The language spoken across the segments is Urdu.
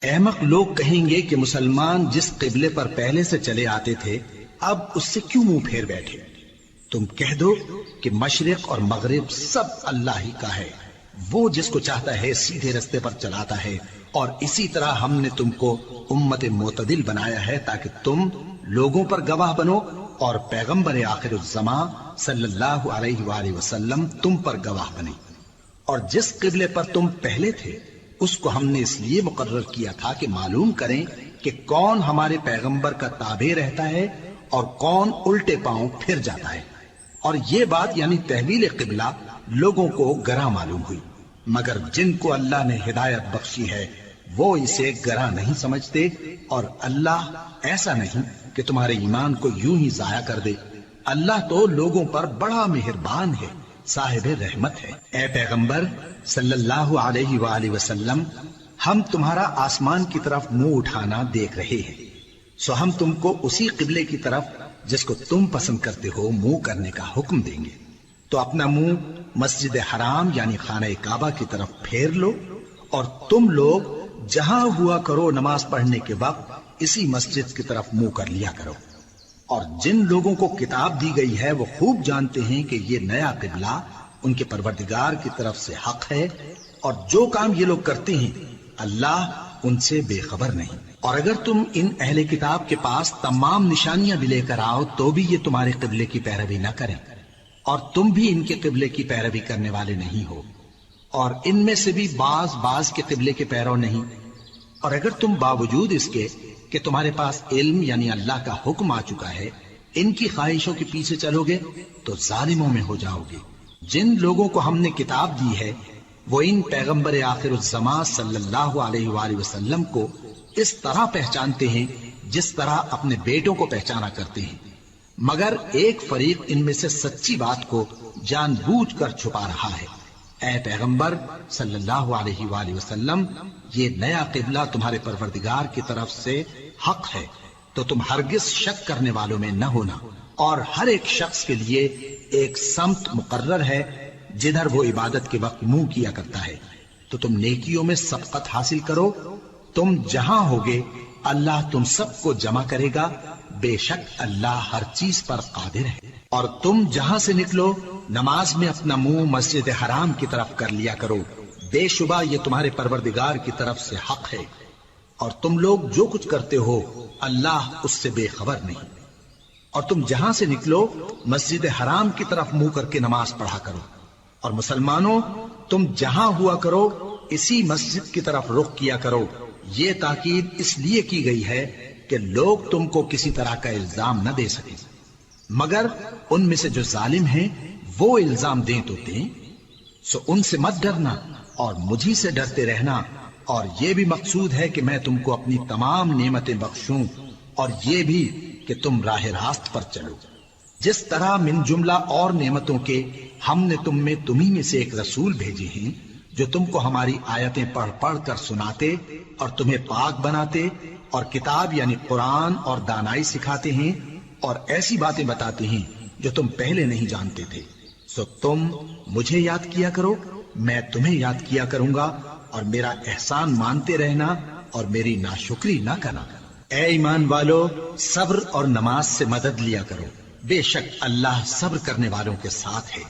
احمق لوگ کہیں گے کہ مسلمان جس قبلے پر پہلے سے چلے آتے تھے اب اس سے کیوں منہ پھیر بیٹھے؟ تم کہہ دو کہ مشرق اور مغرب سب اللہ ہی کا ہے، وہ جس کو چاہتا ہے سیدھے رستے پر چلاتا ہے، اور اسی طرح ہم نے تم کو امت معتدل بنایا ہے تاکہ تم لوگوں پر گواہ بنو اور پیغمبر آخر الزمان صلی اللہ علیہ وآلہ وسلم تم پر گواہ بنے۔ اور جس قبلے پر تم پہلے تھے اس کو ہم نے اس لیے مقرر کیا تھا کہ معلوم کریں کہ کون ہمارے پیغمبر کا تابع رہتا ہے اور کون الٹے پاؤں پھر جاتا ہے۔ اور یہ بات یعنی تحویل قبلہ لوگوں کو گراں معلوم ہوئی، مگر جن کو اللہ نے ہدایت بخشی ہے وہ اسے گراں نہیں سمجھتے، اور اللہ ایسا نہیں کہ تمہارے ایمان کو یوں ہی ضائع کر دے۔ اللہ تو لوگوں پر بڑا مہربان ہے، صاحب رحمت ہے۔ اے پیغمبر صلی اللہ علیہ وآلہ وسلم، ہم تمہارا آسمان کی طرف منہ اٹھانا دیکھ رہے ہیں، سو ہم تم کو اسی قبلے کی طرف جس کو تم پسند کرتے ہو منہ کرنے کا حکم دیں گے۔ تو اپنا منہ مسجد حرام یعنی خانہ کعبہ کی طرف پھیر لو، اور تم لوگ جہاں ہوا کرو نماز پڑھنے کے وقت اسی مسجد کی طرف منہ کر لیا کرو۔ اور جن لوگوں کو کتاب دی گئی ہے وہ خوب جانتے ہیں کہ یہ نیا قبلہ ان کے پروردگار کی طرف سے حق ہے، اور جو کام یہ لوگ کرتے ہیں اللہ ان سے بے خبر نہیں۔ اور اگر تم ان اہل کتاب کے پاس تمام نشانیاں بھی لے کر آؤ تو بھی یہ تمہارے قبلے کی پیروی نہ کریں، اور تم بھی ان کے قبلے کی پیروی کرنے والے نہیں ہو، اور ان میں سے بھی بعض کے قبلے کے پیرو نہیں۔ اور اگر تم باوجود اس کے کہ تمہارے پاس علم یعنی اللہ کا حکم آ چکا ہے ان کی خواہشوں کے پیچھے چلو گے تو ظالموں میں ہو جاؤ گے۔ جن لوگوں کو ہم نے کتاب دی ہے وہ ان پیغمبر آخر الزمان صلی اللہ علیہ وآلہ وسلم کو اس طرح پہچانتے ہیں جس طرح اپنے بیٹوں کو پہچانا کرتے ہیں، مگر ایک فریق ان میں سے سچی بات کو جان بوجھ کر چھپا رہا ہے۔ اے پیغمبر صلی اللہ علیہ وآلہ وسلم، یہ نیا قبلہ تمہارے پروردگار کی طرف سے حق ہے، تو تم ہرگز شک کرنے والوں میں نہ ہونا، اور ہر ایک شخص کے لیے ایک سمت مقرر ہے جدھر وہ عبادت کے وقت منہ کیا کرتا ہے، تو تم نیکیوں میں سبقت حاصل کرو۔ تم جہاں ہوگے اللہ تم سب کو جمع کرے گا، بے شک اللہ ہر چیز پر قادر ہے۔ اور تم جہاں سے نکلو نماز میں اپنا منہ مسجد حرام کی طرف کر لیا کرو، بے شبہ یہ تمہارے پروردگار کی طرف سے حق ہے، اور تم لوگ جو کچھ کرتے ہو اللہ اس سے بے خبر نہیں۔ اور تم جہاں سے نکلو مسجد حرام کی طرف منہ کر کے نماز پڑھا کرو، اور مسلمانوں تم جہاں ہوا کرو اسی مسجد کی طرف رخ کیا کرو۔ یہ تاکید اس لیے کی گئی ہے کہ لوگ تم کو کسی طرح کا الزام نہ دے سکیں، مگر ان میں سے جو ظالم ہیں وہ الزام دیں تو دیں، سو ان سے مت ڈرنا اور مجھی سے ڈرتے رہنا۔ اور یہ بھی مقصود ہے کہ میں تم کو اپنی تمام نعمتیں بخشوں، اور یہ بھی کہ تم راہ راست پر چلو۔ جس طرح من جملہ اور نعمتوں کے ہم نے تمہیں میں سے ایک رسول بھیجے ہیں جو تم کو ہماری آیتیں پڑھ پڑھ کر سناتے اور تمہیں پاک بناتے، اور کتاب یعنی قرآن اور دانائی سکھاتے ہیں، اور ایسی باتیں بتاتے ہیں جو تم پہلے نہیں جانتے تھے۔ سو تم مجھے یاد کیا کرو، میں تمہیں یاد کیا کروں گا، اور میرا احسان مانتے رہنا اور میری ناشکری نہ کرنا۔ اے ایمان والو، صبر اور نماز سے مدد لیا کرو، بے شک اللہ صبر کرنے والوں کے ساتھ ہے۔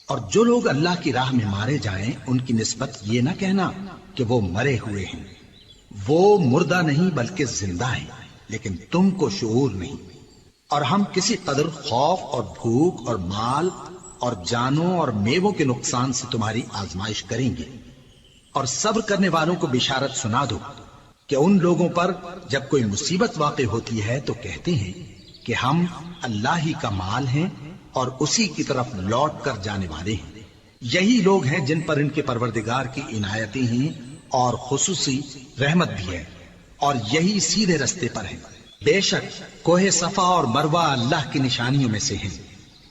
اور جو لوگ اللہ کی راہ میں مارے جائیں ان کی نسبت یہ نہ کہنا کہ وہ مرے ہوئے ہیں، وہ مردہ نہیں بلکہ زندہ ہیں، لیکن تم کو شعور نہیں۔ اور ہم کسی قدر خوف اور بھوک اور مال اور جانوں اور میووں کے نقصان سے تمہاری آزمائش کریں گے، اور صبر کرنے والوں کو بشارت سنا دو کہ ان لوگوں پر جب کوئی مصیبت واقع ہوتی ہے تو کہتے ہیں کہ ہم اللہ ہی کا مال ہیں اور اسی کی طرف لوٹ کر جانے والے ہیں۔ یہی لوگ ہیں جن پر ان کے پروردگار کی عنایتیں ہیں اور خصوصی رحمت بھی ہے، اور یہی سیدھے رستے پر ہیں۔ بے شک کوہ صفا اور مروہ اللہ کی نشانیوں میں سے ہیں،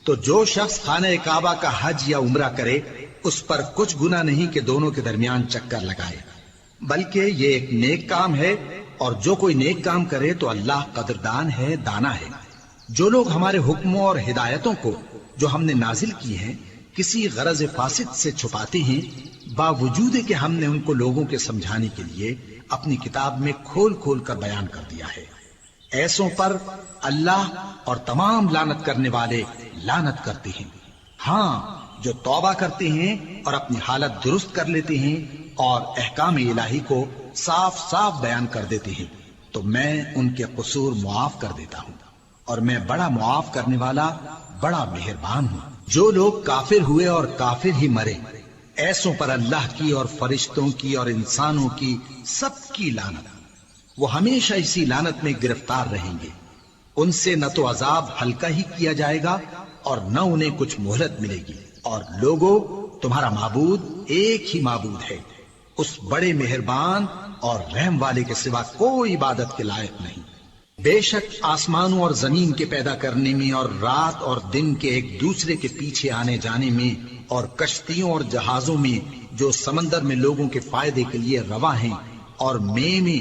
تو جو شخص خانہ کعبہ کا حج یا عمرہ کرے اس پر کچھ گناہ نہیں کہ دونوں کے درمیان چکر لگائے، بلکہ یہ ایک نیک کام ہے، اور جو کوئی نیک کام کرے تو اللہ قدردان ہے، دانا ہے۔ جو لوگ ہمارے حکموں اور ہدایتوں کو جو ہم نے نازل کی ہیں کسی غرض فاسد سے چھپاتے ہیں، باوجود کہ ہم نے ان کو لوگوں کے سمجھانے کے لیے اپنی کتاب میں کھول کھول کر بیان کر دیا ہے۔ ایسوں پر اللہ اور تمام لعنت کرنے والے لعنت کرتے ہیں۔ ہاں، جو توبہ کرتے ہیں اور اپنی حالت درست کر لیتے ہیں اور احکام الہی کو صاف صاف بیان کر دیتے ہیں تو میں ان کے قصور معاف کر دیتا ہوں، اور میں بڑا معاف کرنے والا بڑا مہربان ہوں۔ جو لوگ کافر ہوئے اور کافر ہی مرے، ایسوں پر اللہ کی اور فرشتوں کی اور انسانوں کی سب کی لعنت، وہ ہمیشہ اسی لعنت میں گرفتار رہیں گے۔ ان سے نہ تو عذاب ہلکا ہی کیا جائے گا اور نہ انہیں کچھ مہلت ملے گی۔ اور لوگوں، تمہارا معبود ایک ہی معبود ہے، اس بڑے مہربان اور رحم والے کے سوا کوئی عبادت کے لائق نہیں۔ بے شک آسمانوں اور زمین کے پیدا کرنے میں اور رات اور دن کے ایک دوسرے کے پیچھے آنے جانے میں اور کشتیوں اور جہازوں میں جو سمندر میں لوگوں کے فائدے کے لیے رواں ہیں، اور میں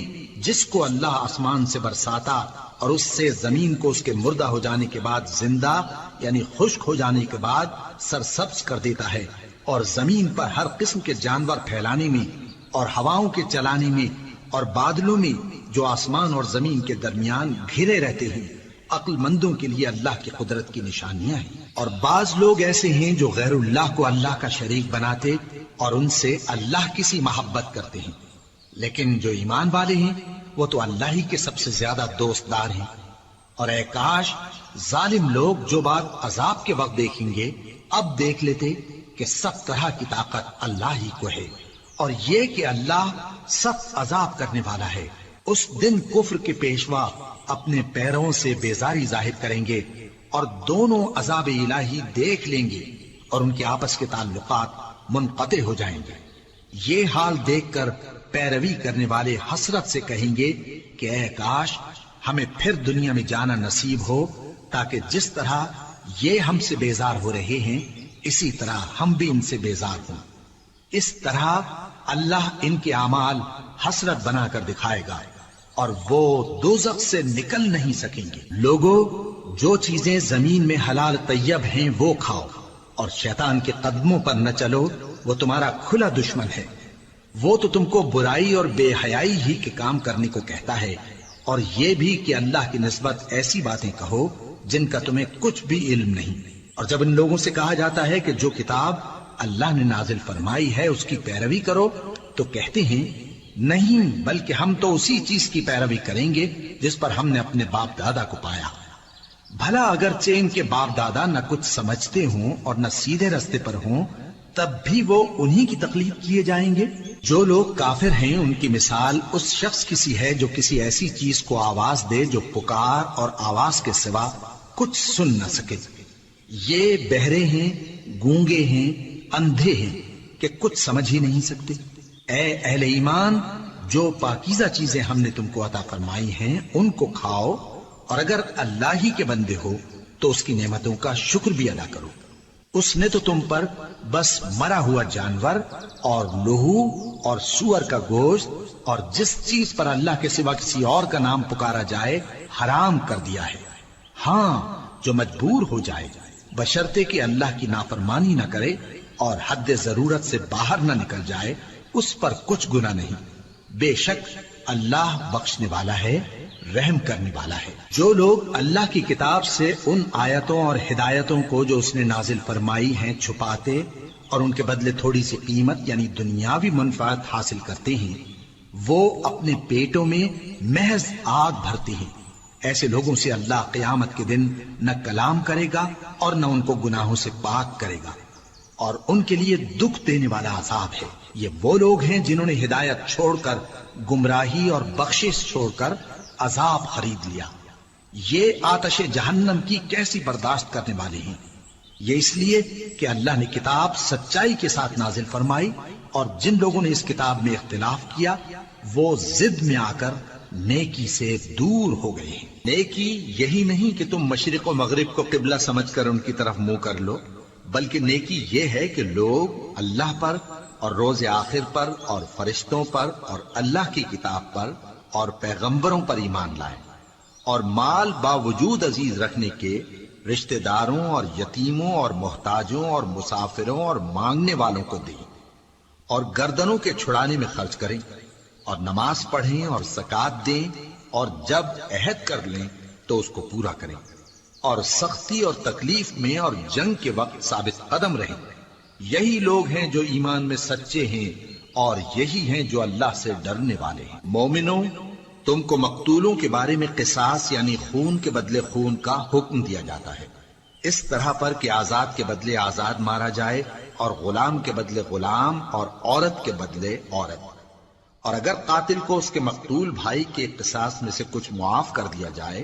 جس کو اللہ آسمان سے برساتا اور اس سے زمین کو اس کے مردہ ہو جانے کے بعد زندہ یعنی خشک ہو جانے کے بعد سرسبز کر دیتا ہے، اور زمین پر ہر قسم کے جانور پھیلانے میں اور ہواؤں کے چلانے میں اور بادلوں میں جو آسمان اور زمین کے درمیان گھرے رہتے ہیں، عقل مندوں کے لیے اللہ کی قدرت کی نشانیاں ہیں۔ اور بعض لوگ ایسے ہیں جو غیر اللہ کو اللہ کا شریک بناتے اور ان سے اللہ کی سی محبت کرتے ہیں، لیکن جو ایمان والے ہیں وہ تو اللہ ہی کے سب سے زیادہ دوستدار ہیں۔ اور اے کاش ظالم لوگ جو بات عذاب کے وقت دیکھیں گے اب دیکھ لیتے کہ سب طرح کی طاقت اللہ ہی کو ہے، اور یہ کہ اللہ سخت عذاب کرنے والا ہے۔ اس دن کفر کے پیشوا اپنے پیروں سے بیزاری ظاہر کریں گے اور دونوں عذاب الہی دیکھ لیں گے اور ان کے آپس کے تعلقات منقطع ہو جائیں گے۔ یہ حال دیکھ کر پیروی کرنے والے حسرت سے کہیں گے کہ اے کاش ہمیں پھر دنیا میں جانا نصیب ہو، تاکہ جس طرح یہ ہم سے بیزار ہو رہے ہیں اسی طرح ہم بھی ان سے بیزار ہوں۔ اس طرح اللہ ان کے اعمال حسرت بنا کر دکھائے گا اور وہ دوزخ سے نکل نہیں سکیں گے۔ لوگوں، جو چیزیں زمین میں حلال طیب ہیں وہ کھاؤ، اور شیطان کے قدموں پر نہ چلو، وہ تمہارا کھلا دشمن ہے۔ وہ تو تم کو برائی اور بے حیائی ہی کے کام کرنے کو کہتا ہے، اور یہ بھی کہ اللہ کی نسبت ایسی باتیں کہو جن کا تمہیں کچھ بھی علم نہیں۔ اور جب ان لوگوں سے کہا جاتا ہے کہ جو کتاب اللہ نے نازل فرمائی ہے اس کی پیروی کرو، تو کہتے ہیں نہیں، بلکہ ہم تو اسی چیز کی پیروی کریں گے جس پر ہم نے اپنے باپ دادا کو پایا۔ بھلا اگرچہ ان کے باپ دادا نہ کچھ سمجھتے ہوں اور نہ سیدھے رستے پر ہوں، تب بھی وہ انہی کی تقلید کیے جائیں گے۔ جو لوگ کافر ہیں ان کی مثال اس شخص کی سی ہے جو کسی ایسی چیز کو آواز دے جو پکار اور آواز کے سوا کچھ سن نہ سکے۔ یہ بہرے ہیں، گونگے ہیں، اندھے ہیں کہ کچھ سمجھ ہی نہیں سکتے۔ اے اہل ایمان، جو پاکیزہ چیزیں ہم نے تم کو عطا فرمائی ہیں ان کو کھاؤ، اور اگر اللہ ہی کے بندے ہو تو اس کی نعمتوں کا شکر بھی ادا کرو۔ اس نے تو تم پر بس مرا ہوا جانور اور لہو اور سور کا گوشت اور جس چیز پر اللہ کے سوا کسی اور کا نام پکارا جائے حرام کر دیا ہے۔ ہاں، جو مجبور ہو جائے بشرطے کہ اللہ کی نافرمانی نہ کرے اور حد ضرورت سے باہر نہ نکل جائے، اس پر کچھ گناہ نہیں۔ بے شک اللہ بخشنے والا ہے، رحم کرنے والا ہے۔ جو لوگ اللہ کی کتاب سے ان آیتوں اور ہدایتوں کو جو اس نے نازل فرمائی ہیں چھپاتے اور ان کے بدلے تھوڑی سی قیمت یعنی دنیاوی منفعت حاصل کرتے ہیں، وہ اپنے پیٹوں میں محض آگ بھرتے ہیں۔ ایسے لوگوں سے اللہ قیامت کے دن نہ کلام کرے گا اور نہ ان کو گناہوں سے پاک کرے گا، اور ان کے لیے دکھ دینے والا عذاب ہے۔ یہ وہ لوگ ہیں جنہوں نے ہدایت چھوڑ کر گمراہی اور بخشش چھوڑ کر عذاب خرید لیا۔ یہ آتش جہنم کی کیسی برداشت کرنے والے ہیں۔ یہ اس لیے کہ اللہ نے کتاب سچائی کے ساتھ نازل فرمائی، اور جن لوگوں نے اس کتاب میں اختلاف کیا وہ ضد میں آ کر نیکی سے دور ہو گئے ہیں۔ نیکی یہی نہیں کہ تم مشرق و مغرب کو قبلہ سمجھ کر ان کی طرف منہ کر لو، بلکہ نیکی یہ ہے کہ لوگ اللہ پر اور روز آخر پر اور فرشتوں پر اور اللہ کی کتاب پر اور پیغمبروں پر ایمان لائیں، اور مال باوجود عزیز رکھنے کے رشتہ داروں اور یتیموں اور محتاجوں اور مسافروں اور مانگنے والوں کو دیں، اور گردنوں کے چھڑانے میں خرچ کریں اور نماز پڑھیں اور زکات دیں اور جب عہد کر لیں تو اس کو پورا کریں اور سختی اور تکلیف میں اور جنگ کے وقت ثابت قدم رہیں۔ یہی لوگ ہیں جو ایمان میں سچے ہیں اور یہی ہیں جو اللہ سے ڈرنے والے ہیں۔ مومنوں، تم کو مقتولوں کے بارے میں قصاص یعنی خون کے بدلے خون کا حکم دیا جاتا ہے، اس طرح پر کہ آزاد کے بدلے آزاد مارا جائے اور غلام کے بدلے غلام اور عورت کے بدلے عورت۔ اور اگر قاتل کو اس کے مقتول بھائی کے قصاص میں سے کچھ معاف کر دیا جائے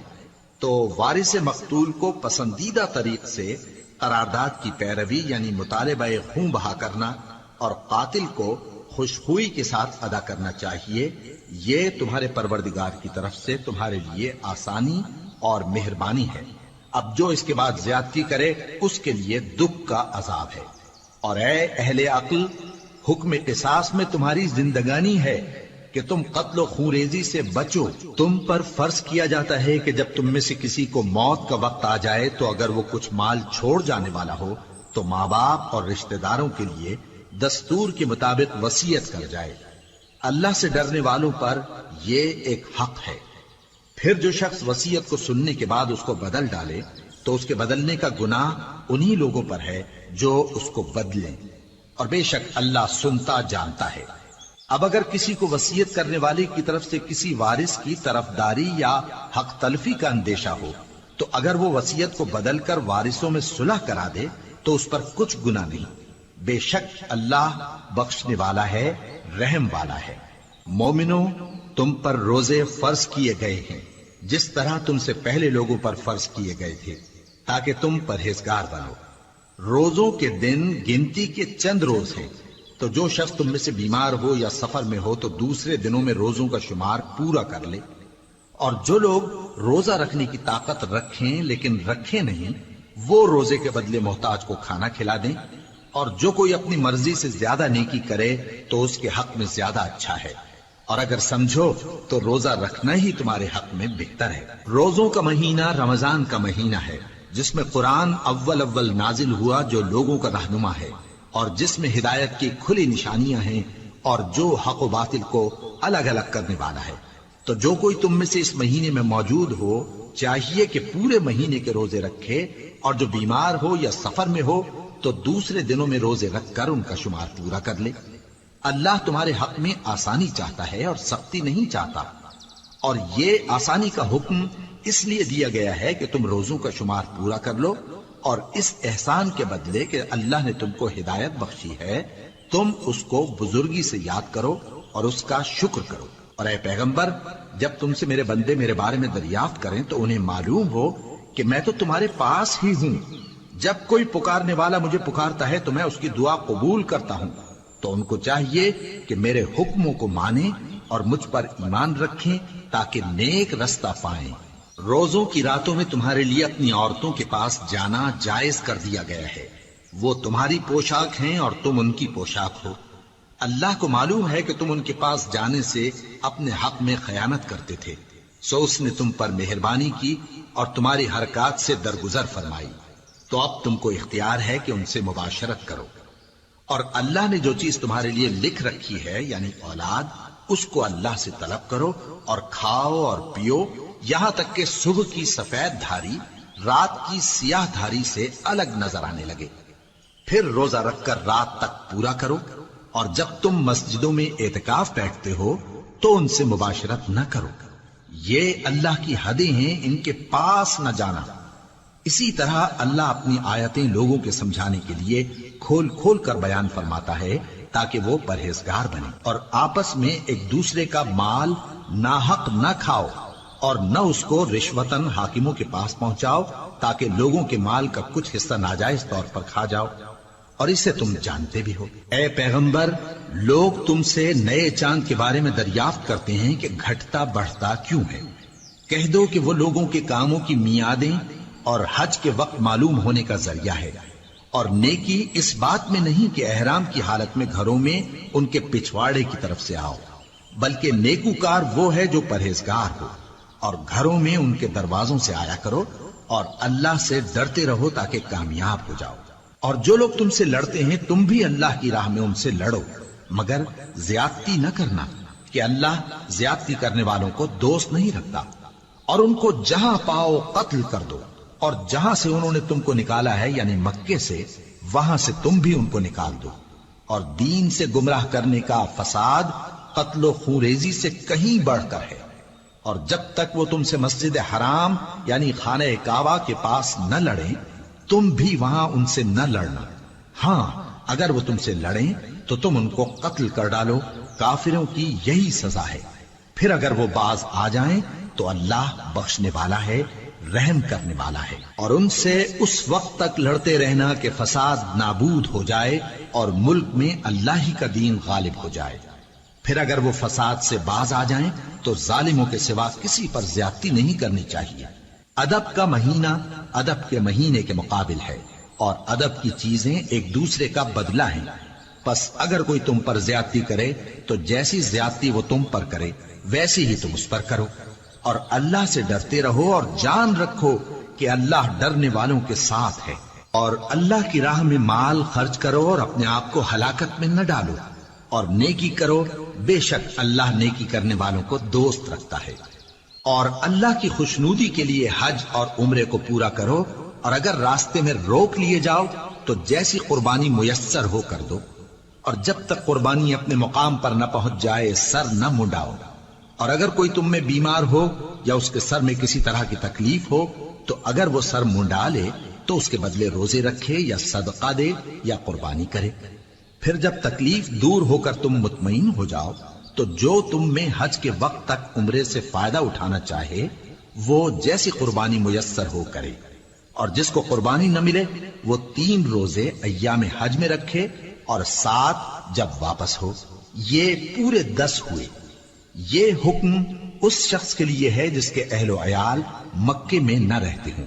تو وارث مقتول کو پسندیدہ طریق سے قرارداد کی پیروی یعنی مطالبہ خون بہا کرنا اور قاتل کو خوشخوئی کے ساتھ ادا کرنا چاہیے۔ یہ تمہارے پروردگار کی طرف سے تمہارے لیے آسانی اور مہربانی ہے۔ اب جو اس کے بعد زیادتی کرے اس کے لیے دکھ کا عذاب ہے۔ اور اے اہل عقل، حکم قصاص میں تمہاری زندگانی ہے کہ تم قتل و خونریزی سے بچو۔ تم پر فرض کیا جاتا ہے کہ جب تم میں سے کسی کو موت کا وقت آ جائے تو اگر وہ کچھ مال چھوڑ جانے والا ہو تو ماں باپ اور رشتہ داروں کے لیے دستور کے مطابق وصیت کر جائے۔ اللہ سے ڈرنے والوں پر یہ ایک حق ہے۔ پھر جو شخص وصیت کو سننے کے بعد اس کو بدل ڈالے تو اس کے بدلنے کا گناہ انہی لوگوں پر ہے جو اس کو بدلیں، اور بے شک اللہ سنتا جانتا ہے۔ اب اگر کسی کو وصیت کرنے والے کی طرف سے کسی وارث کی طرفداری یا حق تلفی کا اندیشہ ہو تو اگر وہ وصیت کو بدل کر وارثوں میں صلح کرا دے تو اس پر کچھ گناہ نہیں، بے شک اللہ بخشنے والا ہے، رحم والا ہے۔ مومنوں، تم پر روزے فرض کیے گئے ہیں جس طرح تم سے پہلے لوگوں پر فرض کیے گئے تھے تاکہ تم پرہیزگار بنو۔ روزوں کے دن گنتی کے چند روز ہیں، تو جو شخص تم میں سے بیمار ہو یا سفر میں ہو تو دوسرے دنوں میں روزوں کا شمار پورا کر لے۔ اور جو لوگ روزہ رکھنے کی طاقت رکھیں لیکن رکھیں نہیں، وہ روزے کے بدلے محتاج کو کھانا کھلا دیں۔ اور جو کوئی اپنی مرضی سے زیادہ نیکی کرے تو اس کے حق میں زیادہ اچھا ہے، اور اگر سمجھو تو روزہ رکھنا ہی تمہارے حق میں بہتر ہے۔ روزوں کا مہینہ رمضان کا مہینہ ہے جس میں قرآن اول نازل ہوا، جو لوگوں کا رہنما ہے اور جس میں ہدایت کی کھلی نشانیاں ہیں اور جو حق و باطل کو الگ الگ کرنے والا ہے۔ تو جو کوئی تم میں سے اس مہینے میں موجود ہو چاہیے کہ پورے مہینے کے روزے رکھے، اور جو بیمار ہو یا سفر میں ہو تو دوسرے دنوں میں روزے رکھ کر ان کا شمار پورا کر لے۔ اللہ تمہارے حق میں آسانی چاہتا ہے اور سختی نہیں چاہتا، اور یہ آسانی کا حکم اس لیے دیا گیا ہے کہ تم روزوں کا شمار پورا کر لو، اور اس احسان کے بدلے کہ اللہ نے تم کو ہدایت بخشی ہے تم اس کو بزرگی سے یاد کرو اور اس کا شکر کرو۔ اور اے پیغمبر، جب تم سے میرے بندے میرے بارے میں دریافت کریں تو انہیں معلوم ہو کہ میں تو تمہارے پاس ہی ہوں۔ جب کوئی پکارنے والا مجھے پکارتا ہے تو میں اس کی دعا قبول کرتا ہوں۔ تو ان کو چاہیے کہ میرے حکموں کو مانیں اور مجھ پر ایمان رکھیں تاکہ نیک رستہ پائیں۔ روزوں کی راتوں میں تمہارے لیے اپنی عورتوں کے پاس جانا جائز کر دیا گیا ہے، وہ تمہاری پوشاک ہیں اور تم ان کی پوشاک ہو۔ اللہ کو معلوم ہے کہ تم ان کے پاس جانے سے اپنے حق میں خیانت کرتے تھے، سو اس نے تم پر مہربانی کی اور تمہاری حرکات سے درگزر فرمائی، تو اب تم کو اختیار ہے کہ ان سے مباشرت کرو۔ اور اللہ نے جو چیز تمہارے لیے لکھ رکھی ہے یعنی اولاد، اس کو اللہ سے طلب کرو اور کھاؤ اور پیو یہاں تک کہ صبح کی سفید دھاری رات کی سیاہ دھاری سے الگ نظر آنے لگے، پھر روزہ رکھ کر رات تک پورا کرو۔ اور جب تم مسجدوں میں اعتکاف بیٹھتے ہو تو ان سے مباشرت نہ کرو، یہ اللہ کی حدیں ہیں، ان کے پاس نہ جانا۔ اسی طرح اللہ اپنی آیتیں لوگوں کے سمجھانے کے لیے کھول کھول کر بیان فرماتا ہے تاکہ وہ پرہیزگار بنے۔ اور آپس میں ایک دوسرے کا مال ناحق نہ کھاؤ اور نہ اس کو رشوتاً حاکموں کے پاس پہنچاؤ تاکہ لوگوں کے مال کا کچھ حصہ ناجائز طور پر کھا جاؤ، اور اسے تم جانتے بھی ہو۔ اے پیغمبر، لوگ تم سے نئے چاند کے بارے میں دریافت کرتے ہیں کہ گھٹتا بڑھتا کیوں ہے۔ کہہ دو کہ وہ لوگوں کے کاموں کی میعادیں اور حج کے وقت معلوم ہونے کا ذریعہ ہے، اور نیکی اس بات میں نہیں کہ احرام کی حالت میں گھروں میں ان کے پچھواڑے کی طرف سے آؤ، بلکہ نیکوکار وہ ہے جو پرہیزگار ہو، اور گھروں میں ان کے دروازوں سے آیا کرو اور اللہ سے ڈرتے رہو تاکہ کامیاب ہو جاؤ۔ اور جو لوگ تم سے لڑتے ہیں تم بھی اللہ کی راہ میں ان سے لڑو، مگر زیادتی نہ کرنا کہ اللہ زیادتی کرنے والوں کو دوست نہیں رکھتا، اور ان کو جہاں پاؤ قتل کر دو، اور جہاں سے انہوں نے تم کو نکالا ہے یعنی مکے سے، وہاں سے تم بھی ان کو نکال دو۔ اور دین سے گمراہ کرنے کا فساد قتل و خونریزی سے کہیں بڑھ کر ہے، اور جب تک وہ تم سے مسجد حرام یعنی خانہ کعبہ کے پاس نہ لڑیں تم بھی وہاں ان سے نہ لڑنا۔ ہاں اگر وہ تم سے لڑیں تو تم ان کو قتل کر ڈالو، کافروں کی یہی سزا ہے۔ پھر اگر وہ باز آ جائیں تو اللہ بخشنے والا ہے، رحم کرنے والا ہے۔ اور ان سے اس وقت تک لڑتے رہنا کہ فساد نابود ہو جائے اور ملک میں اللہ ہی کا دین غالب ہو جائے۔ پھر اگر وہ فساد سے باز آ جائیں تو ظالموں کے سوا کسی پر زیادتی نہیں کرنی چاہیے۔ ادب کا مہینہ ادب کے مہینے کے مقابل ہے، اور ادب کی چیزیں ایک دوسرے کا بدلہ ہیں۔ پس اگر کوئی تم پر زیادتی کرے تو جیسی زیادتی وہ تم پر کرے ویسی ہی تم اس پر کرو، اور اللہ سے ڈرتے رہو اور جان رکھو کہ اللہ ڈرنے والوں کے ساتھ ہے۔ اور اللہ کی راہ میں مال خرچ کرو اور اپنے آپ کو ہلاکت میں نہ ڈالو، اور نیکی کرو، بے شک اللہ نیکی کرنے والوں کو دوست رکھتا ہے۔ اور اللہ کی خوشنودی کے لیے حج اور عمرے کو پورا کرو، اور اگر راستے میں روک لیے جاؤ تو جیسی قربانی میسر ہو کر دو، اور جب تک قربانی اپنے مقام پر نہ پہنچ جائے سر نہ منڈاؤ۔ اور اگر کوئی تم میں بیمار ہو یا اس کے سر میں کسی طرح کی تکلیف ہو تو اگر وہ سر منڈا لے تو اس کے بدلے روزے رکھے یا صدقہ دے یا قربانی کرے۔ پھر جب تکلیف دور ہو کر تم مطمئن ہو جاؤ تو جو تم میں حج کے وقت تک عمرے سے فائدہ اٹھانا چاہے وہ جیسی قربانی میسر ہو کرے، اور جس کو قربانی نہ ملے وہ 3 روزے ایام حج میں رکھے اور 7 جب واپس ہو، یہ پورے 10 ہوئے۔ یہ حکم اس شخص کے لیے ہے جس کے اہل و عیال مکے میں نہ رہتے ہوں۔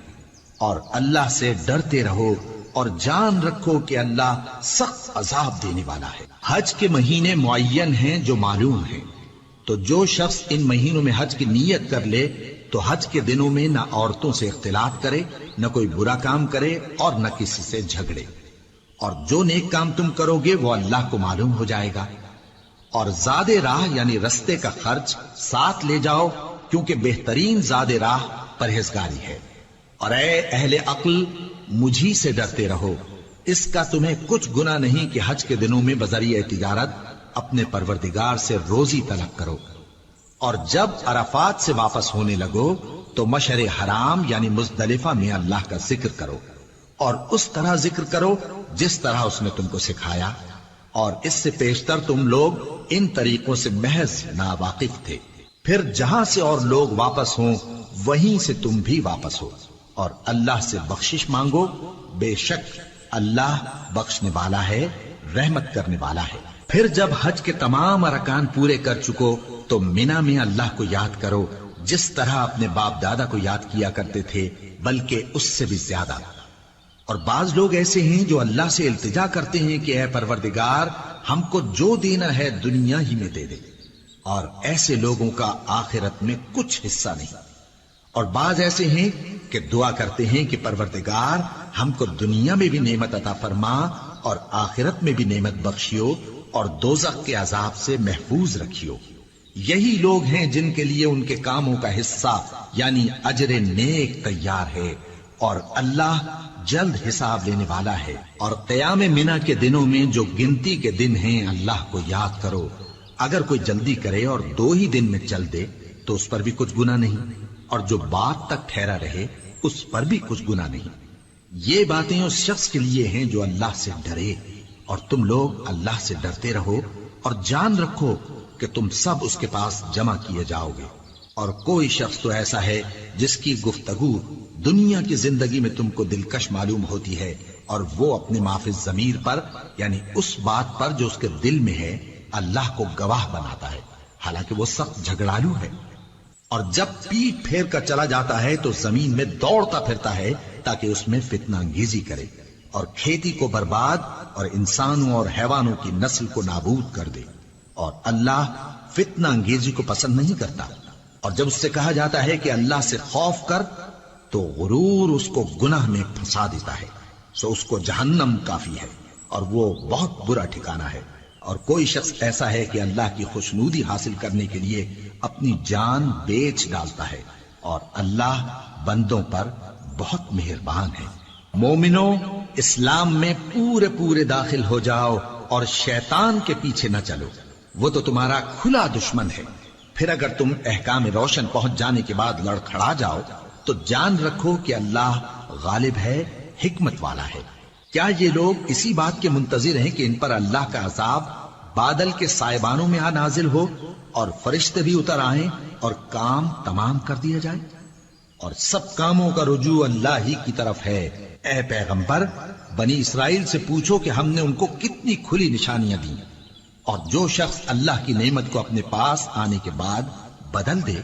اور اللہ سے ڈرتے رہو اور جان رکھو کہ اللہ سخت عذاب دینے والا ہے۔ حج کے مہینے معین ہیں جو معلوم ہیں، تو جو شخص ان مہینوں میں حج کی نیت کر لے تو حج کے دنوں میں نہ عورتوں سے اختلاط کرے، نہ کوئی برا کام کرے اور نہ کسی سے جھگڑے۔ اور جو نیک کام تم کرو گے وہ اللہ کو معلوم ہو جائے گا۔ اور زاد راہ یعنی رستے کا خرچ ساتھ لے جاؤ، کیونکہ بہترین زاد راہ پرہیزگاری ہے۔ اور اے اہل عقل مجھی سے ڈرتے رہو، اس کا تمہیں کچھ گناہ نہیں کہ حج کے دنوں میں بذریعہ تجارت اپنے پروردگار سے روزی طلب کرو۔ اور جب عرفات سے واپس ہونے لگو تو مشعر حرام یعنی مزدلفہ میں اللہ کا ذکر کرو، اور اس طرح ذکر کرو جس طرح اس نے تم کو سکھایا، اور اس سے پیشتر تم لوگ ان طریقوں سے محض ناواقف تھے۔ پھر جہاں سے اور لوگ واپس ہوں وہیں سے تم بھی واپس ہو، اور اللہ سے بخشش مانگو، بے شک اللہ بخشنے والا ہے، رحمت کرنے والا ہے۔ پھر جب حج کے تمام ارکان پورے کر چکو تو مینا میں اللہ کو یاد کرو جس طرح اپنے باپ دادا کو یاد کیا کرتے تھے، بلکہ اس سے بھی زیادہ۔ اور بعض لوگ ایسے ہیں جو اللہ سے التجا کرتے ہیں کہ اے پروردگار ہم کو جو دینا ہے دنیا ہی میں دے دے، اور ایسے لوگوں کا آخرت میں کچھ حصہ نہیں۔ اور بعض ایسے ہیں کہ دعا کرتے ہیں کہ پروردگار ہم کو دنیا میں بھی نعمت عطا فرما اور آخرت میں بھی نعمت بخشیو اور دوزخ کے عذاب سے محفوظ رکھیو۔ یہی لوگ ہیں جن کے لیے ان کے کاموں کا حصہ یعنی اجر نیک تیار ہے، اور اللہ جلد حساب لینے والا ہے۔ اور قیام منا کے دنوں میں جو گنتی کے دن ہیں اللہ کو یاد کرو، اگر کوئی جلدی کرے اور 2 ہی دن میں چل دے تو اس پر بھی کچھ گناہ نہیں، اور جو بات تک ٹھہرا رہے اس پر بھی کچھ گناہ نہیں۔ یہ باتیں اس شخص کے لیے ہیں جو اللہ سے ڈرے، اور تم لوگ اللہ سے ڈرتے رہو اور جان رکھو کہ تم سب اس کے پاس جمع کیے جاؤ گے۔ اور کوئی شخص تو ایسا ہے جس کی گفتگو دنیا کی زندگی میں تم کو دلکش معلوم ہوتی ہے، اور وہ اپنے معافی ضمیر پر یعنی اس بات پر جو اس کے دل میں ہے اللہ کو گواہ بناتا ہے، حالانکہ وہ سخت جھگڑالو ہے۔ اور جب پیٹ پھیر کر چلا جاتا ہے تو زمین میں دوڑتا پھرتا ہے تاکہ اس میں فتنہ انگیزی کرے اور کھیتی کو برباد اور انسانوں اور حیوانوں کی نسل کو نابود کر دے، اور اللہ فتنہ انگیزی کو پسند نہیں کرتا۔ اور جب اس سے کہا جاتا ہے کہ اللہ سے خوف کر تو غرور اس کو گناہ میں پھنسا دیتا ہے، سو اس کو جہنم کافی ہے اور وہ بہت برا ٹھکانہ ہے۔ اور کوئی شخص ایسا ہے کہ اللہ کی خوشنودی حاصل کرنے کے لیے اپنی جان بیچ ڈالتا ہے، اور اللہ بندوں پر بہت مہربان ہے۔ مومنو، اسلام میں پورے پورے داخل ہو جاؤ اور شیطان کے پیچھے نہ چلو، وہ تو تمہارا کھلا دشمن ہے۔ پھر اگر تم احکام روشن پہنچ جانے کے بعد لڑکھڑا جاؤ تو جان رکھو کہ اللہ غالب ہے، حکمت والا ہے۔ کیا یہ لوگ اسی بات کے منتظر ہیں کہ ان پر اللہ کا عذاب بادل کے سائبانوں میں نازل ہو اور فرشتے بھی اتر آئیں اور کام تمام کر دیا جائے؟ اور سب کاموں کا رجوع اللہ ہی کی طرف ہے۔ اے پیغمبر، بنی اسرائیل سے پوچھو کہ ہم نے ان کو کتنی کھلی نشانیاں دیں، اور جو شخص اللہ کی نعمت کو اپنے پاس آنے کے بعد بدل دے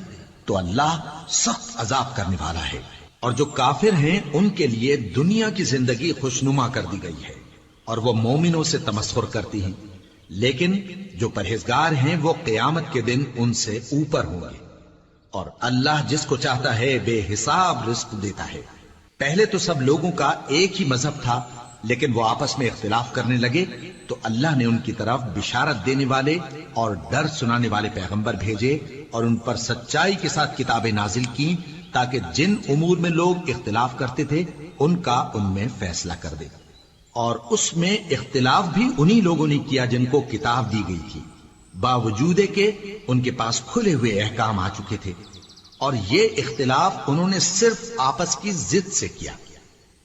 تو اللہ سخت عذاب کرنے والا ہے۔ اور جو کافر ہیں ان کے لیے دنیا کی زندگی خوشنما کر دی گئی ہے، اور وہ مومنوں سے تمسخر کرتی ہیں، لیکن جو پرہیزگار ہیں وہ قیامت کے دن ان سے اوپر ہوں گے۔ اور اللہ جس کو چاہتا ہے بے حساب رزق دیتا ہے۔ پہلے تو سب لوگوں کا ایک ہی مذہب تھا، لیکن وہ آپس میں اختلاف کرنے لگے تو اللہ نے ان کی طرف بشارت دینے والے اور ڈر سنانے والے پیغمبر بھیجے، اور ان پر سچائی کے ساتھ کتابیں نازل کی، تاکہ جن امور میں لوگ اختلاف کرتے تھے ان کا ان میں فیصلہ کر دے۔ اور اس میں اختلاف بھی انہی لوگوں نے کیا جن کو کتاب دی گئی تھی، باوجود کہ ان کے پاس کھلے ہوئے احکام آ چکے تھے، اور یہ اختلاف انہوں نے صرف آپس کی ضد سے کیا۔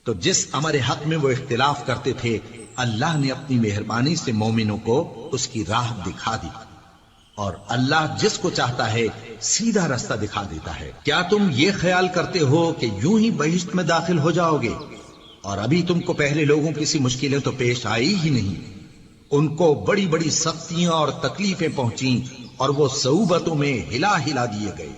تو جس امر حق میں وہ اختلاف کرتے تھے اللہ نے اپنی مہربانی سے مومنوں کو اس کی راہ دکھا دی، اور اللہ جس کو چاہتا ہے سیدھا رستہ دکھا دیتا ہے۔ کیا تم یہ خیال کرتے ہو کہ یوں ہی بہشت میں داخل ہو جاؤ گے، اور ابھی تم کو پہلے لوگوں کی سی مشکلیں تو پیش آئی ہی نہیں؟ ان کو بڑی بڑی سختیاں اور تکلیفیں پہنچیں، اور وہ صعوبتوں میں ہلا ہلا دیے گئے،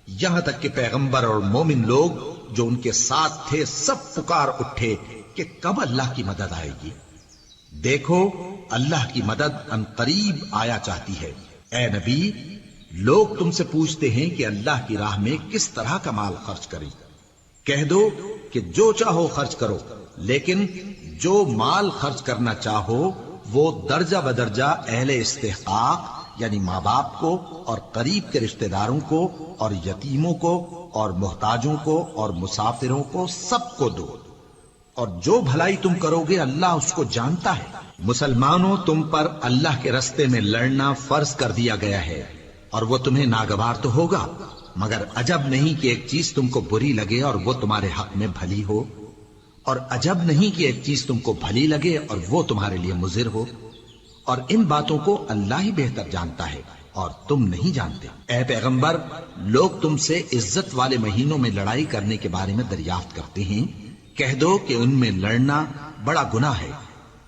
یہاں تک کہ پیغمبر اور مومن لوگ جو ان کے ساتھ تھے سب پکار اٹھے کہ کب اللہ کی مدد آئے گی۔ دیکھو اللہ کی مدد ان قریب آیا چاہتی ہے۔ اے نبی، لوگ تم سے پوچھتے ہیں کہ اللہ کی راہ میں کس طرح کا مال خرچ کریں۔ کہہ دو کہ جو چاہو خرچ کرو، لیکن جو مال خرچ کرنا چاہو وہ درجہ بدرجہ اہل استحقاق یعنی ماں باپ کو اور قریب کے رشتہ داروں کو اور یتیموں کو اور محتاجوں کو اور مسافروں کو سب کو دو، اور جو بھلائی تم کرو گے اللہ اس کو جانتا ہے۔ مسلمانوں، تم پر اللہ کے رستے میں لڑنا فرض کر دیا گیا ہے، اور وہ تمہیں ناگوار تو ہوگا، مگر عجب نہیں کہ ایک چیز تم کو بری لگے اور وہ تمہارے حق میں بھلی ہو، اور عجب نہیں کہ ایک چیز تم کو بھلی لگے اور وہ تمہارے لیے مضر ہو، اور ان باتوں کو اللہ ہی بہتر جانتا ہے اور تم نہیں جانتے۔ اے پیغمبر، لوگ تم سے عزت والے مہینوں میں لڑائی کرنے کے بارے میں دریافت کرتے ہیں، کہہ دو کہ ان میں لڑنا بڑا گناہ ہے،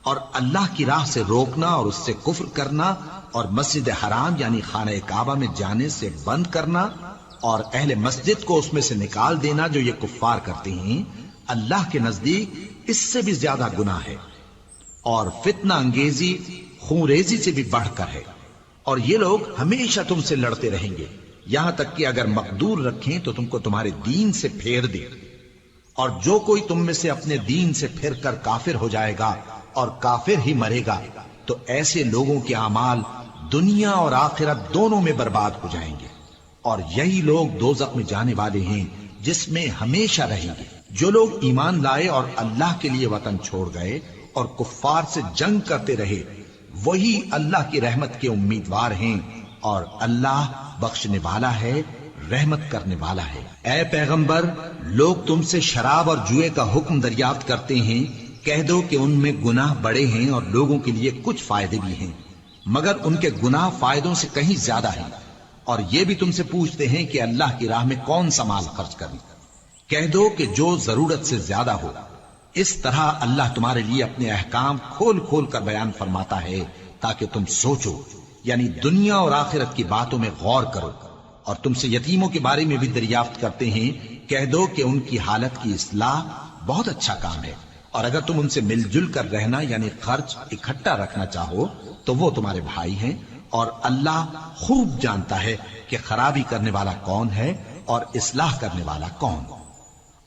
اور اللہ کی راہ سے روکنا اور اس سے کفر کرنا اور مسجد حرام یعنی خانہ کعبہ میں جانے سے بند کرنا اور اہل مسجد کو اس میں سے نکال دینا جو یہ کفار کرتے ہیں، اللہ کے نزدیک اس سے بھی زیادہ گناہ ہے، اور فتنہ انگیزی خونریزی سے بھی بڑھ کر ہے۔ اور یہ لوگ ہمیشہ تم سے لڑتے رہیں گے، یہاں تک کہ اگر مقدور رکھیں تو تم کو تمہارے دین سے پھیر دیں، اور جو کوئی تم میں سے اپنے دین سے پھر کر کافر ہو جائے گا اور کافر ہی مرے گا تو ایسے لوگوں کے اعمال دنیا اور آخرت دونوں میں برباد ہو جائیں گے، اور یہی لوگ دوزخ میں جانے والے ہیں جس میں ہمیشہ رہیں گے۔ جو لوگ ایمان لائے اور اللہ کے لیے وطن چھوڑ گئے اور کفار سے جنگ کرتے رہے وہی اللہ کی رحمت کے امیدوار ہیں، اور اللہ بخشنے والا ہے، رحمت کرنے والا ہے۔ اے پیغمبر، لوگ تم سے شراب اور جوئے کا حکم دریافت کرتے ہیں، کہہ دو کہ ان میں گناہ بڑے ہیں اور لوگوں کے لیے کچھ فائدے بھی ہیں، مگر ان کے گناہ فائدوں سے کہیں زیادہ ہیں۔ اور یہ بھی تم سے پوچھتے ہیں کہ اللہ کی راہ میں کون سا مال خرچ کریں، کہہ دو کہ جو ضرورت سے زیادہ ہو۔ اس طرح اللہ تمہارے لیے اپنے احکام کھول کھول کر بیان فرماتا ہے تاکہ تم سوچو، یعنی دنیا اور آخرت کی باتوں میں غور کرو۔ اور تم سے یتیموں کے بارے میں بھی دریافت کرتے ہیں، کہہ دو کہ ان کی حالت کی اصلاح بہت اچھا کام ہے، اور اگر تم ان سے مل جل کر رہنا یعنی خرچ اکٹھا رکھنا چاہو تو وہ تمہارے بھائی ہیں، اور اللہ خوب جانتا ہے کہ خرابی کرنے والا کون ہے اور اصلاح کرنے والا کون۔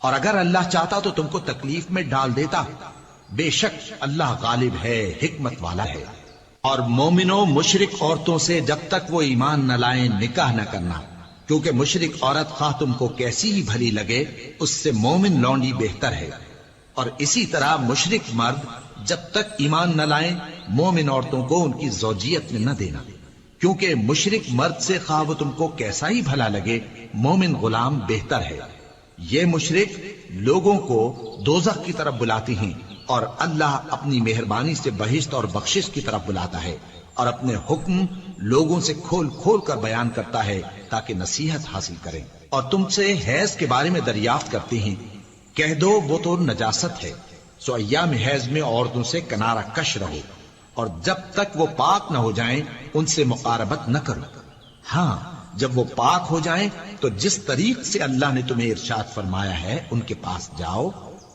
اور اگر اللہ چاہتا تو تم کو تکلیف میں ڈال دیتا، بے شک اللہ غالب ہے، حکمت والا ہے۔ اور مومنوں مشرک عورتوں سے جب تک وہ ایمان نہ لائیں نکاح نہ کرنا، کیونکہ مشرک عورت خواہ تم کو کیسی ہی بھلی لگے اس سے مومن لونڈی بہتر ہے۔ اور اسی طرح مشرک مرد جب تک ایمان نہ لائیں مومن عورتوں کو ان کی زوجیت میں نہ دینا، کیونکہ مشرک مرد سے خواہ وہ تم کو کیسا ہی بھلا لگے مومن غلام بہتر ہے۔ یہ مشرک لوگوں کو دوزخ کی طرف بلاتی ہیں، اور اللہ اپنی مہربانی سے بہشت اور بخشش کی طرف بلاتا ہے، اور اپنے حکم لوگوں سے کھول کھول کر بیان کرتا ہے تاکہ نصیحت حاصل کریں۔ اور تم سے حیض کے بارے میں دریافت کرتے ہیں، کہہ دو وہ تو نجاست ہے، سو ایام حیض میں عورتوں سے کنارہ کش رہو، اور جب تک وہ پاک نہ ہو جائیں ان سے مقاربت نہ کرو۔ ہاں جب وہ پاک ہو جائیں تو جس طریق سے اللہ نے تمہیں ارشاد فرمایا ہے ان کے پاس جاؤ،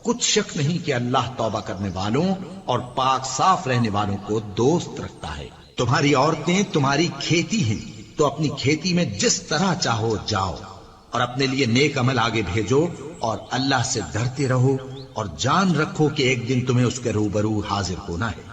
کچھ شک نہیں کہ اللہ توبہ کرنے والوں اور پاک صاف رہنے والوں کو دوست رکھتا ہے۔ تمہاری عورتیں تمہاری کھیتی ہیں، تو اپنی کھیتی میں جس طرح چاہو جاؤ، اور اپنے لیے نیک عمل آگے بھیجو، اور اللہ سے ڈرتے رہو، اور جان رکھو کہ ایک دن تمہیں اس کے روبرو حاضر ہونا ہے۔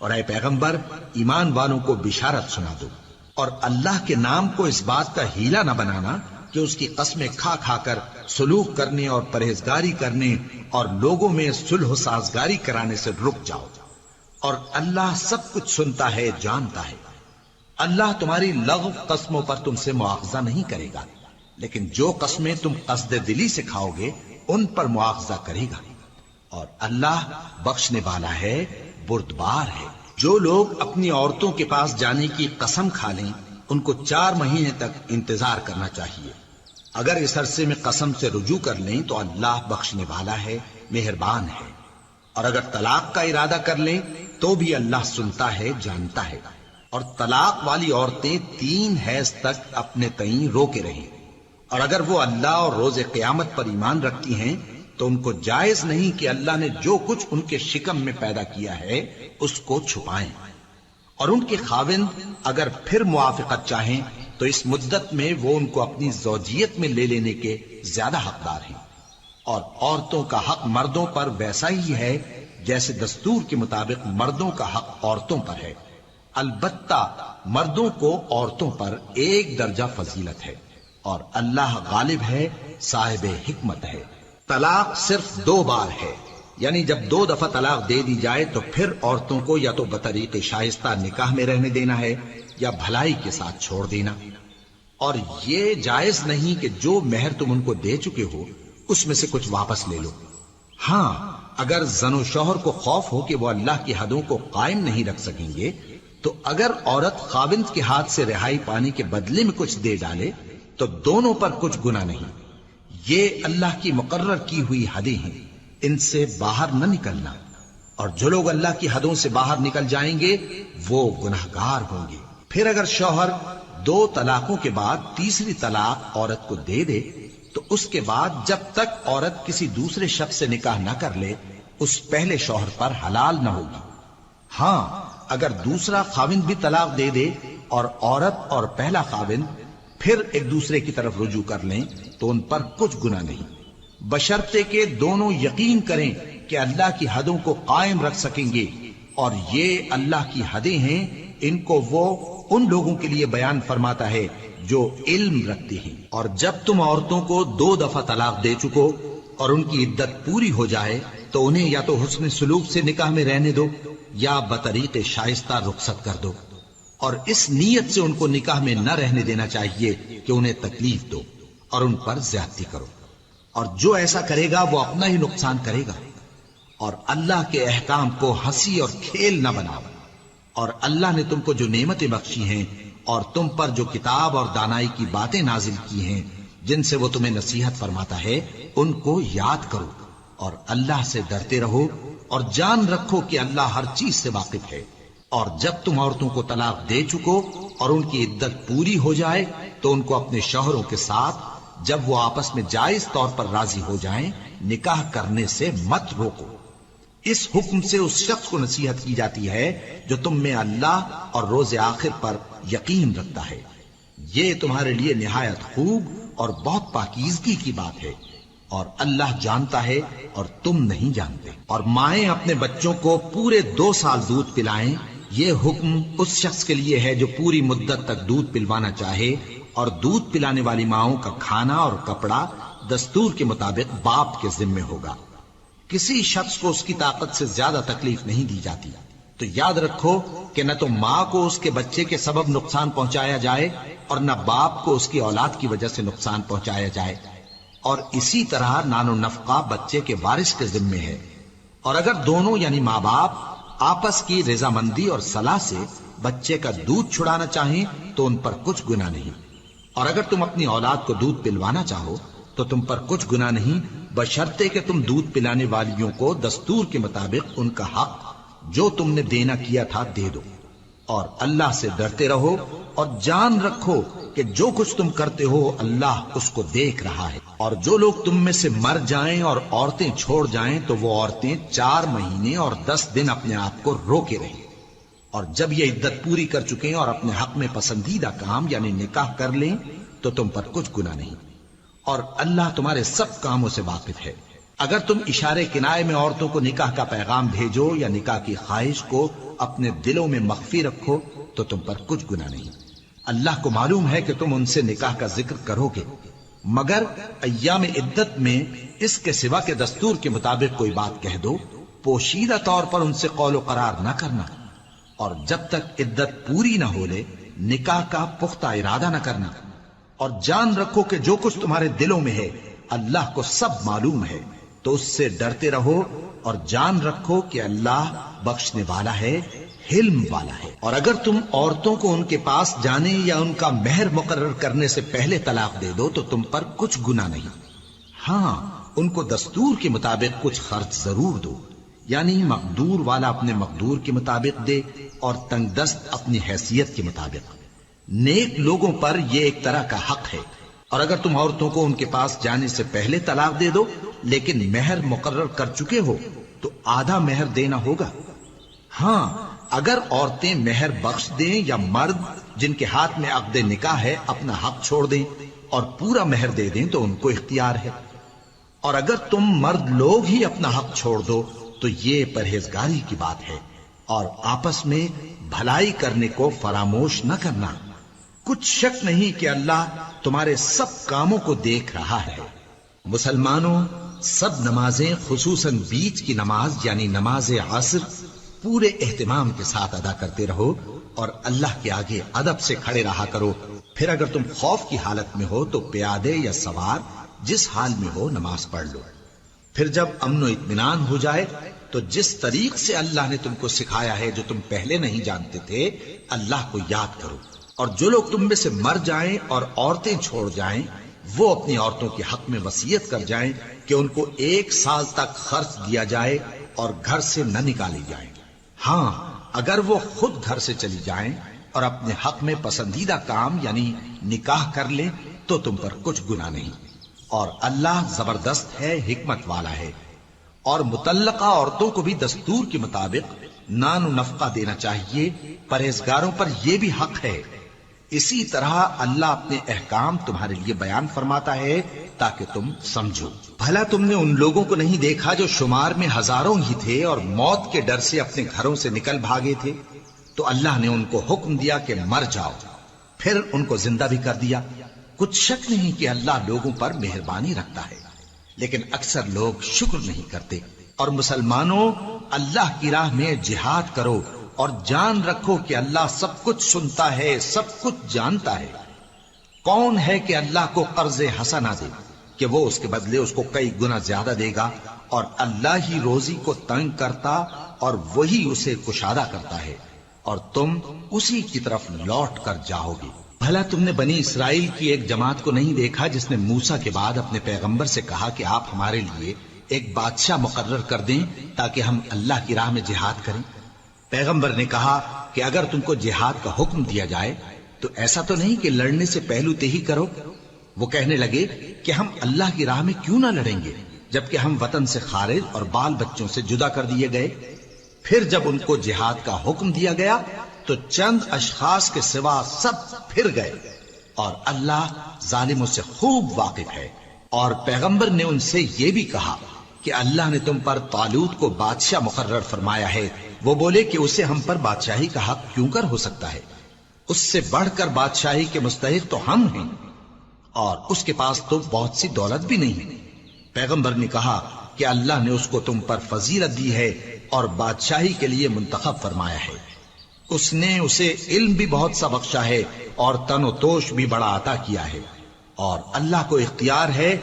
اور اے پیغمبر ایمان والوں کو بشارت سنا دو، اور اللہ کے نام کو اس بات کا ہیلا نہ بنانا کہ اس کی قسمیں کھا کھا کر سلوک کرنے اور پرہیزگاری کرنے اور لوگوں میں صلح و سازگاری کرانے سے رک جاؤ، اور اللہ سب کچھ سنتا ہے جانتا ہے۔ اللہ تمہاری لغو قسموں پر تم سے مواخذہ نہیں کرے گا، لیکن جو قسمیں تم قصد دلی سے کھاؤ گے ان پر مواخذہ کرے گا، اور اللہ بخشنے والا ہے بردبار ہے۔ جو لوگ اپنی عورتوں کے پاس جانے کی قسم کھا لیں ان کو 4 مہینے تک انتظار کرنا چاہیے۔ اگر اس عرصے میں قسم سے رجوع کر لیں تو اللہ بخشنے والا ہے، مہربان ہے۔ اور اگر طلاق کا ارادہ کر لیں تو بھی اللہ سنتا ہے جانتا ہے۔ اور طلاق والی عورتیں 3 حیض تک اپنے تئیں روکے رہیں، اور اگر وہ اللہ اور روز قیامت پر ایمان رکھتی ہیں تو ان کو جائز نہیں کہ اللہ نے جو کچھ ان کے شکم میں پیدا کیا ہے اس کو چھپائیں۔ اور ان کے خاوند اگر پھر موافقت چاہیں تو اس مدت میں وہ ان کو اپنی زوجیت میں لے لینے کے زیادہ حقدار ہیں۔ اور عورتوں کا حق مردوں پر ویسا ہی ہے جیسے دستور کے مطابق مردوں کا حق عورتوں پر ہے، البتہ مردوں کو عورتوں پر 1 درجہ فضیلت ہے، اور اللہ غالب ہے، صاحب حکمت ہے۔ طلاق صرف 2 بار ہے، یعنی جب 2 دفعہ طلاق دے دی جائے تو پھر عورتوں کو یا تو بطریق شائستہ نکاح میں رہنے دینا ہے یا بھلائی کے ساتھ چھوڑ دینا۔ اور یہ جائز نہیں کہ جو مہر تم ان کو دے چکے ہو اس میں سے کچھ واپس لے لو۔ ہاں اگر زن و شوہر کو خوف ہو کہ وہ اللہ کی حدوں کو قائم نہیں رکھ سکیں گے تو اگر عورت خاوند کے ہاتھ سے رہائی پانے کے بدلے میں کچھ دے ڈالے تو دونوں پر کچھ گناہ نہیں۔ یہ اللہ کی مقرر کی ہوئی حدیں ہیں، ان سے باہر نہ نکلنا، اور جو لوگ اللہ کی حدوں سے باہر نکل جائیں گے وہ گناہگار ہوں گے۔ پھر اگر شوہر 2 طلاقوں کے بعد تیسری طلاق عورت کو دے دے تو اس کے بعد جب تک عورت کسی دوسرے شخص سے نکاح نہ کر لے اس پہلے شوہر پر حلال نہ ہوگی۔ ہاں اگر دوسرا خاوند بھی طلاق دے دے اور عورت اور پہلا خاوند پھر ایک دوسرے کی طرف رجوع کر لیں تو ان پر کچھ گناہ نہیں، بشرطے کہ دونوں یقین کریں کہ اللہ کی حدوں کو قائم رکھ سکیں گے، اور یہ اللہ کی حدیں ہیں، ان کو وہ ان لوگوں کے لیے بیان فرماتا ہے جو علم رکھتے ہیں۔ اور جب تم عورتوں کو 2 دفعہ طلاق دے چکو اور ان کی عدت پوری ہو جائے تو انہیں یا تو حسن سلوک سے نکاح میں رہنے دو یا بطریق شائستہ رخصت کر دو، اور اس نیت سے ان کو نکاح میں نہ رہنے دینا چاہیے کہ انہیں تکلیف دو اور ان پر زیادتی کرو، اور جو ایسا کرے گا وہ اپنا ہی نقصان کرے گا۔ اور اللہ کے احکام کو ہنسی اور کھیل نہ بناؤ، اور اللہ نے تم کو جو نعمتیں بخشی ہیں اور تم پر جو کتاب اور دانائی کی باتیں نازل کی ہیں جن سے وہ تمہیں نصیحت فرماتا ہے ان کو یاد کرو، اور اللہ سے ڈرتے رہو، اور جان رکھو کہ اللہ ہر چیز سے واقف ہے۔ اور جب تم عورتوں کو طلاق دے چکو اور ان کی عدت پوری ہو جائے تو ان کو اپنے شوہروں کے ساتھ جب وہ آپس میں جائز طور پر راضی ہو جائیں نکاح کرنے سے مت روکو۔ اس حکم سے اس شخص کو نصیحت کی جاتی ہے جو تم میں اللہ اور روز آخر پر یقین رکھتا ہے، یہ تمہارے لیے نہایت خوب اور بہت پاکیزگی کی بات ہے، اور اللہ جانتا ہے اور تم نہیں جانتے۔ اور مائیں اپنے بچوں کو پورے 2 سال دودھ پلائیں یہ حکم اس شخص کے لیے ہے جو پوری مدت تک دودھ پلوانا چاہے، اور دودھ پلانے والی ماؤں کا کھانا اور کپڑا دستور کے مطابق باپ کے ذمے ہوگا۔ کسی شخص کو اس کی طاقت سے زیادہ تکلیف نہیں دی جاتی، تو یاد رکھو کہ نہ تو ماں کو اس کے بچے کے سبب نقصان پہنچایا جائے اور نہ باپ کو اس کی اولاد کی وجہ سے نقصان پہنچایا جائے، اور اسی طرح نان و نفقہ بچے کے وارث کے ذمے ہے۔ اور اگر دونوں یعنی ماں باپ آپس کی رضامندی اور صلاح سے بچے کا دودھ چھڑانا چاہیں تو ان پر کچھ گناہ نہیں، اور اگر تم اپنی اولاد کو دودھ پلوانا چاہو تو تم پر کچھ گناہ نہیں، بشرطے کہ تم دودھ پلانے والیوں کو دستور کے مطابق ان کا حق جو تم نے دینا کیا تھا دے دو، اور اللہ سے ڈرتے رہو اور جان رکھو کہ جو کچھ تم کرتے ہو اللہ اس کو دیکھ رہا ہے۔ اور جو لوگ تم میں سے مر جائیں اور عورتیں چھوڑ جائیں تو وہ عورتیں 4 مہینے اور 10 دن اپنے آپ کو روکے رہیں، اور جب یہ عدت پوری کر چکیں اور اپنے حق میں پسندیدہ کام یعنی نکاح کر لیں تو تم پر کچھ گناہ نہیں، اور اللہ تمہارے سب کاموں سے واقف ہے۔ اگر تم اشارے کنائے میں عورتوں کو نکاح کا پیغام بھیجو یا نکاح کی خواہش کو اپنے دلوں میں مخفی رکھو تو تم پر کچھ گناہ نہیں۔ اللہ کو معلوم ہے کہ تم ان سے نکاح کا ذکر کرو گے، مگر ایام عدت میں اس کے سوا کے دستور کے مطابق کوئی بات کہہ دو، پوشیدہ طور پر ان سے قول و قرار نہ کرنا، اور جب تک عدت پوری نہ ہو لے نکاح کا پختہ ارادہ نہ کرنا، اور جان رکھو کہ جو کچھ تمہارے دلوں میں ہے اللہ کو سب معلوم ہے، تو اس سے ڈرتے رہو اور جان رکھو کہ اللہ بخشنے والا ہے، حلم والا ہے۔ اور اگر تم عورتوں کو ان کے پاس جانے یا ان کا مہر مقرر کرنے سے پہلے طلاق دے دو تو تم پر کچھ گناہ نہیں، ہاں ان کو دستور کے مطابق کچھ خرچ ضرور دو، یعنی مقدور والا اپنے مقدور کے مطابق دے اور تنگ دست اپنی حیثیت کے مطابق۔ نیک لوگوں پر یہ ایک طرح کا حق ہے۔ اور اگر تم عورتوں کو ان کے پاس جانے سے پہلے طلاق دے دو لیکن مہر مقرر کر چکے ہو تو آدھا مہر دینا ہوگا۔ ہاں اگر عورتیں مہر بخش دیں یا مرد جن کے ہاتھ میں عقد نکاح ہے اپنا حق چھوڑ دیں اور پورا مہر دے دیں تو ان کو اختیار ہے، اور اگر تم مرد لوگ ہی اپنا حق چھوڑ دو تو یہ پرہیزگاری کی بات ہے، اور آپس میں بھلائی کرنے کو فراموش نہ کرنا۔ کچھ شک نہیں کہ اللہ تمہارے سب کاموں کو دیکھ رہا ہے۔ مسلمانوں، سب نمازیں خصوصاً بیچ کی نماز یعنی نماز عصر پورے اہتمام کے ساتھ ادا کرتے رہو اور اللہ کے آگے ادب سے کھڑے رہا کرو۔ پھر اگر تم خوف کی حالت میں ہو تو پیادے یا سوار جس حال میں ہو نماز پڑھ لو۔ پھر جب امن و اطمینان ہو جائے تو جس طریق سے اللہ نے تم کو سکھایا ہے جو تم پہلے نہیں جانتے تھے اللہ کو یاد کرو۔ اور جو لوگ تم میں سے مر جائیں اور عورتیں چھوڑ جائیں وہ اپنی عورتوں کے حق میں وصیت کر جائیں کہ ان کو 1 سال تک خرچ دیا جائے اور گھر سے نہ نکالی جائیں۔ ہاں اگر وہ خود گھر سے چلی جائیں اور اپنے حق میں پسندیدہ کام یعنی نکاح کر لیں تو تم پر کچھ گناہ نہیں، اور اللہ زبردست ہے، حکمت والا ہے۔ اور مطلقہ عورتوں کو بھی دستور کے مطابق نان و نفقہ دینا چاہیے، پرہیزگاروں پر یہ بھی حق ہے۔ اسی طرح اللہ اپنے احکام تمہارے لیے بیان فرماتا ہے تاکہ تم سمجھو۔ بھلا تم نے ان لوگوں کو نہیں دیکھا جو شمار میں ہزاروں ہی تھے اور موت کے ڈر سے اپنے گھروں سے نکل بھاگے تھے، تو اللہ نے ان کو حکم دیا کہ مر جاؤ، پھر ان کو زندہ بھی کر دیا۔ کچھ شک نہیں کہ اللہ لوگوں پر مہربانی رکھتا ہے، لیکن اکثر لوگ شکر نہیں کرتے۔ اور مسلمانوں، اللہ کی راہ میں جہاد کرو اور جان رکھو کہ اللہ سب کچھ سنتا ہے، سب کچھ جانتا ہے۔ کون ہے کہ اللہ کو قرض حسنہ دے کہ وہ اس کے بدلے اس کو کئی گنا زیادہ دے گا، اور اللہ ہی روزی کو تنگ کرتا اور وہی اسے کشادہ کرتا ہے، اور تم اسی کی طرف لوٹ کر جاؤ گے۔ بھلا تم نے بنی اسرائیل کی ایک جماعت کو نہیں دیکھا جس نے موسیٰ کے بعد اپنے پیغمبر سے کہا کہ آپ ہمارے لیے ایک بادشاہ مقرر کر دیں تاکہ ہم اللہ کی راہ میں جہاد کریں؟ پیغمبر نے کہا کہ اگر تم کو جہاد کا حکم دیا جائے تو ایسا تو نہیں کہ لڑنے سے پہلو تہی کرو۔ وہ کہنے لگے کہ ہم اللہ کی راہ میں کیوں نہ لڑیں گے جبکہ ہم وطن سے خارج اور بال بچوں سے جدا کر دیے گئے۔ پھر جب ان کو جہاد کا حکم دیا گیا تو چند اشخاص کے سوا سب پھر گئے، اور اللہ ظالموں سے خوب واقف ہے۔ اور پیغمبر نے ان سے یہ بھی کہا کہ اللہ نے تم پر طالوت کو بادشاہ مقرر فرمایا ہے وہ بولے کہ اسے ہم پر بادشاہی کا حق کیوں کر ہو سکتا ہے؟ اس سے بڑھ کر بادشاہی کے مستحق تو ہم ہیں، اور اس کے پاس تو بہت سی دولت بھی نہیں۔ پیغمبر نے کہا کہ اللہ نے اس کو تم پر فضیلت دی ہے اور بادشاہی کے لیے منتخب فرمایا ہے۔ اس نے اسے علم بھی بہت سا بخشا ہے اور تن و توش بھی بڑا عطا کیا ہے، اور اللہ کو اختیار ہے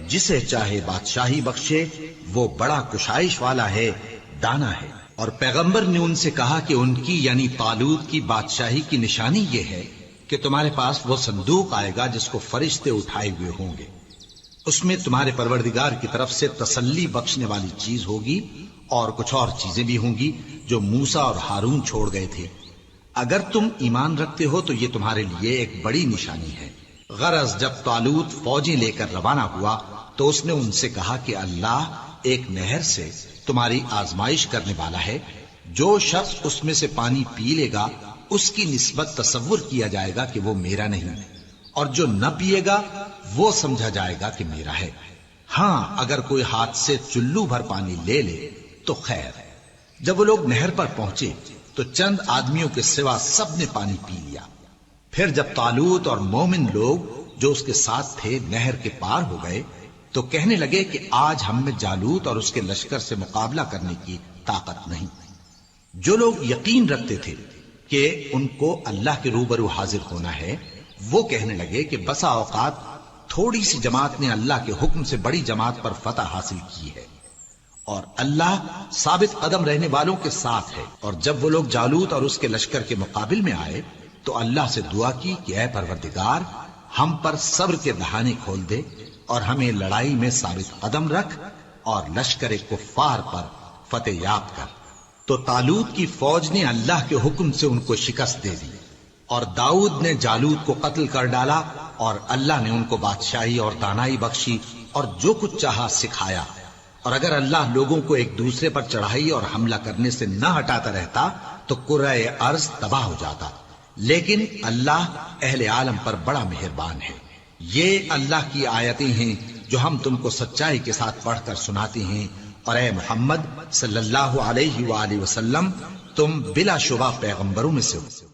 جسے چاہے بادشاہی بخشے، وہ بڑا کشائش والا ہے، دانا ہے۔ اور پیغمبر نے ان سے کہا کہ ان کی یعنی طالوت کی بادشاہی کی نشانی یہ ہے کہ تمہارے پاس وہ صندوق آئے گا جس کو فرشتے اٹھائے ہوئے ہوں گے، اس میں تمہارے پروردگار کی طرف سے تسلی بخشنے والی چیز ہوگی اور کچھ اور چیزیں بھی ہوں گی جو موسیٰ اور ہارون چھوڑ گئے تھے۔ اگر تم ایمان رکھتے ہو تو یہ تمہارے لیے ایک بڑی نشانی ہے۔ غرض جب طالوت فوجیں لے کر روانہ ہوا تو اس نے ان سے کہا کہ اللہ ایک نہر سے تمہاری آزمائش کرنے والا ہے، جو شخص اس میں سے پانی پی لے گا اس کی نسبت تصور کیا جائے گا کہ وہ میرا نہیں، اور جو نہ پیے گا وہ سمجھا جائے گا کہ میرا ہے۔ ہاں اگر کوئی ہاتھ سے چلو بھر پانی لے لے تو خیر۔ جب وہ لوگ نہر پر پہنچے تو چند آدمیوں کے سوا سب نے پانی پی لیا۔ پھر جب طالوت اور مومن لوگ جو اس کے ساتھ تھے نہر کے پار ہو گئے تو کہنے لگے کہ آج ہم میں جالوت اور اس کے لشکر سے مقابلہ کرنے کی طاقت نہیں۔ جو لوگ یقین رکھتے تھے کہ ان کو اللہ کے روبرو حاضر ہونا ہے، وہ کہنے لگے کہ بسا اوقات تھوڑی سی جماعت نے اللہ کے حکم سے بڑی جماعت پر فتح حاصل کی ہے، اور اللہ ثابت قدم رہنے والوں کے ساتھ ہے۔ اور جب وہ لوگ جالوت اور اس کے لشکر کے مقابل میں آئے تو اللہ سے دعا کی کہ اے پروردگار ہم پر صبر کے دہانے کھول دے اور ہمیں لڑائی میں ثابت قدم رکھ اور لشکر کفار پر فتح یاب کر۔ تو طالوت کی فوج نے اللہ کے حکم سے ان کو شکست دے دی، اور داؤد نے جالوت کو قتل کر ڈالا، اور اللہ نے ان کو بادشاہی اور دانائی بخشی اور جو کچھ چاہا سکھایا۔ اور اگر اللہ لوگوں کو ایک دوسرے پر چڑھائی اور حملہ کرنے سے نہ ہٹاتا رہتا تو کرۂ ارض تباہ ہو جاتا، لیکن اللہ اہل عالم پر بڑا مہربان ہے۔ یہ اللہ کی آیتیں ہیں جو ہم تم کو سچائی کے ساتھ پڑھ کر سناتے ہیں، اور اے محمد صلی اللہ علیہ وآلہ وسلم تم بلا شبہ پیغمبروں میں سے ہو۔